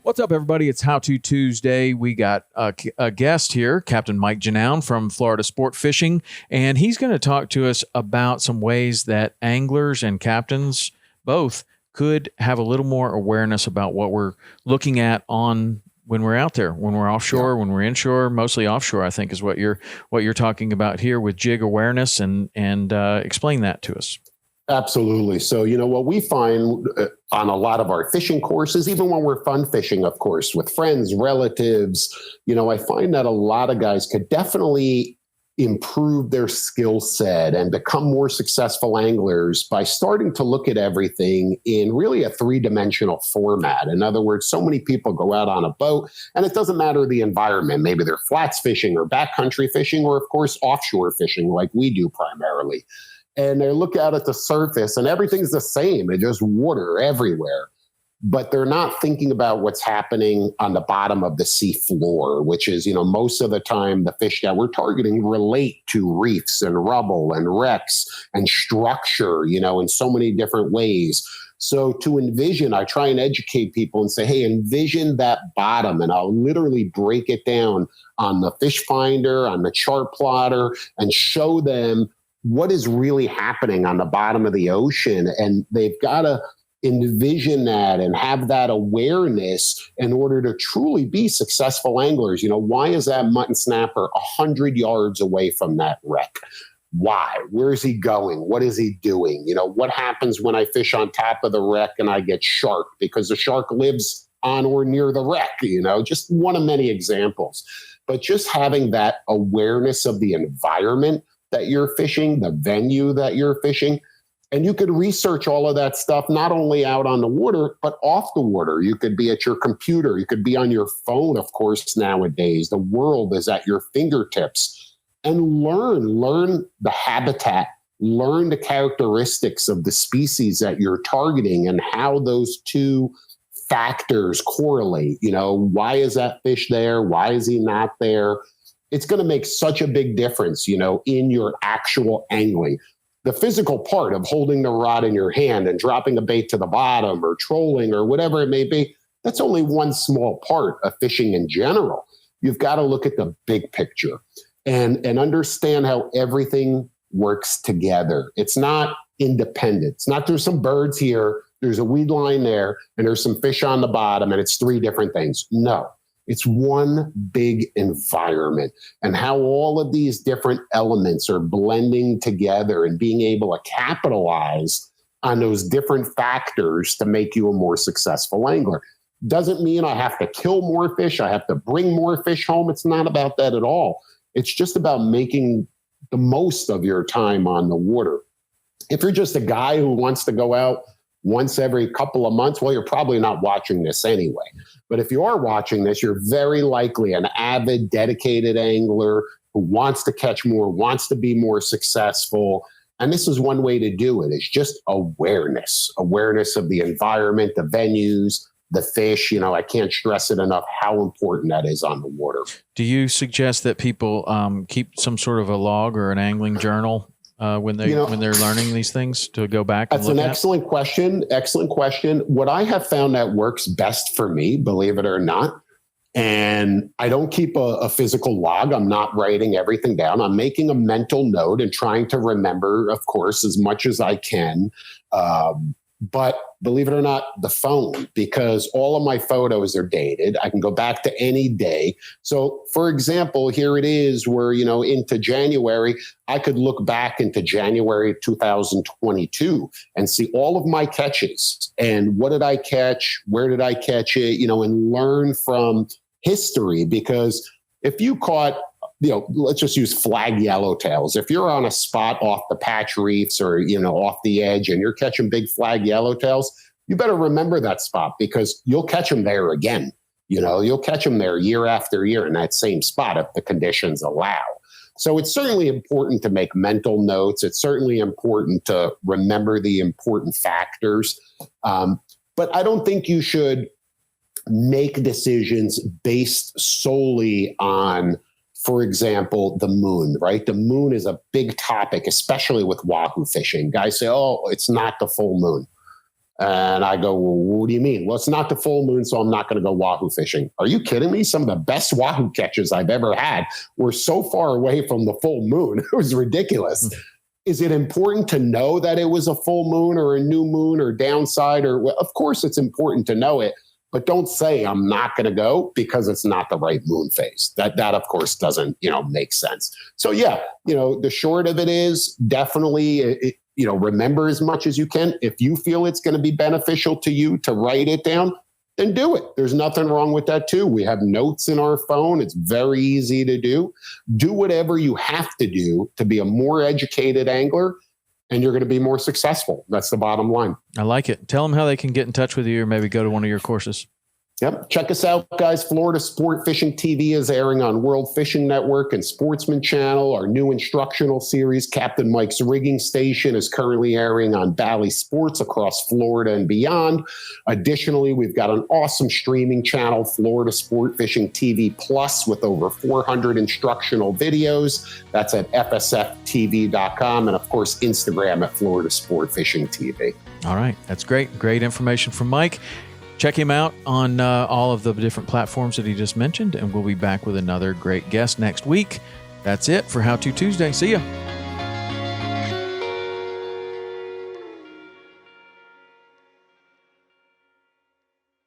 What's up, everybody? It's How To Tuesday. We got a guest here, Captain Mike Genoun from Florida Sport Fishing, and he's going to talk to us about some ways that anglers and captains both could have a little more awareness about what we're looking at on when we're out there, when we're offshore, when we're inshore, mostly offshore, I think is what you're talking about here with jig awareness, and explain that to us. Absolutely. So, what we find on a lot of our fishing courses, even when we're fun fishing, of course, with friends, relatives, I find that a lot of guys could definitely improve their skill set and become more successful anglers by starting to look at everything in really a three-dimensional format. In other words, so many people go out on a boat, and it doesn't matter the environment. Maybe they're flats fishing or backcountry fishing, or of course, offshore fishing like we do primarily. And they look out at the surface and everything's the same. It's just water everywhere. But they're not thinking about what's happening on the bottom of the sea floor, which is, most of the time the fish that we're targeting relate to reefs and rubble and wrecks and structure, in so many different ways. So to envision, I try and educate people and say, hey, envision that bottom. And I'll literally break it down on the fish finder, on the chart plotter, and show them what is really happening on the bottom of the ocean. And they've got to envision that and have that awareness in order to truly be successful anglers. Why is that mutton snapper 100 yards away from that wreck? Why? Where is he going? What is he doing? What happens when I fish on top of the wreck and I get shark because the shark lives on or near the wreck? Just one of many examples. But just having that awareness of the environment that you're fishing, the venue that you're fishing. And you could research all of that stuff, not only out on the water, but off the water. You could be at your computer. You could be on your phone, of course, nowadays. The world is at your fingertips. And learn the habitat, learn the characteristics of the species that you're targeting and how those two factors correlate. Why is that fish there? Why is he not there? It's going to make such a big difference, in your actual angling. The physical part of holding the rod in your hand and dropping a bait to the bottom or trolling or whatever it may be, that's only one small part of fishing in general. You've got to look at the big picture and understand how everything works together. It's not independent. It's not there's some birds here, there's a weed line there, and there's some fish on the bottom, and it's three different things. No. It's one big environment, and how all of these different elements are blending together and being able to capitalize on those different factors to make you a more successful angler. Doesn't mean I have to kill more fish. I have to bring more fish home. It's not about that at all. It's just about making the most of your time on the water. If you're just a guy who wants to go out once every couple of months, well, you're probably not watching this anyway. But if you are watching this, you're very likely an avid, dedicated angler who wants to catch more, wants to be more successful. And this is one way to do it. It's just awareness of the environment, the venues, the fish. I can't stress it enough how important that is on the water. Do you suggest that people keep some sort of a log or an angling journal when they're learning these things to go back and look at? That's an excellent question. Excellent question. What I have found that works best for me, believe it or not, and I don't keep a physical log. I'm not writing everything down. I'm making a mental note and trying to remember, of course, as much as I can. But believe it or not, the phone, because all of my photos are dated. I can go back to any day. So, for example, here it is where, into January, I could look back into January 2022 and see all of my catches and what did I catch? Where did I catch it? And learn from history, because if you caught, let's just use flag yellowtails. If you're on a spot off the patch reefs or, off the edge and you're catching big flag yellowtails, you better remember that spot because you'll catch them there again. You'll catch them there year after year in that same spot if the conditions allow. So it's certainly important to make mental notes. It's certainly important to remember the important factors. But I don't think you should make decisions based solely on, for example, the moon, right? The moon is a big topic, especially with wahoo fishing. Guys say, oh, it's not the full moon. And I go, well, what do you mean? Well, it's not the full moon, so I'm not going to go wahoo fishing. Are you kidding me? Some of the best wahoo catches I've ever had were so far away from the full moon. It was ridiculous. Is it important to know that it was a full moon or a new moon or downside? Of course, it's important to know it, but don't say I'm not going to go because it's not the right moon phase. That of course doesn't, make sense. So yeah, the short of it is definitely, remember as much as you can. If you feel it's going to be beneficial to you to write it down, then do it. There's nothing wrong with that too. We have notes in our phone. It's very easy to do. Do whatever you have to do to be a more educated angler, and you're going to be more successful. That's the bottom line. I like it. Tell them how they can get in touch with you or maybe go to one of your courses. Yep. Check us out, guys. Florida Sport Fishing TV is airing on World Fishing Network and Sportsman Channel. Our new instructional series, Captain Mike's Rigging Station, is currently airing on Bally Sports across Florida and beyond. Additionally, we've got an awesome streaming channel, Florida Sport Fishing TV Plus, with over 400 instructional videos. That's at fsftv.com. And of course, Instagram at Florida Sport Fishing TV. All right. That's great. Great information from Mike. Check him out on all of the different platforms that he just mentioned, and we'll be back with another great guest next week. That's it for How To Tuesday. See ya.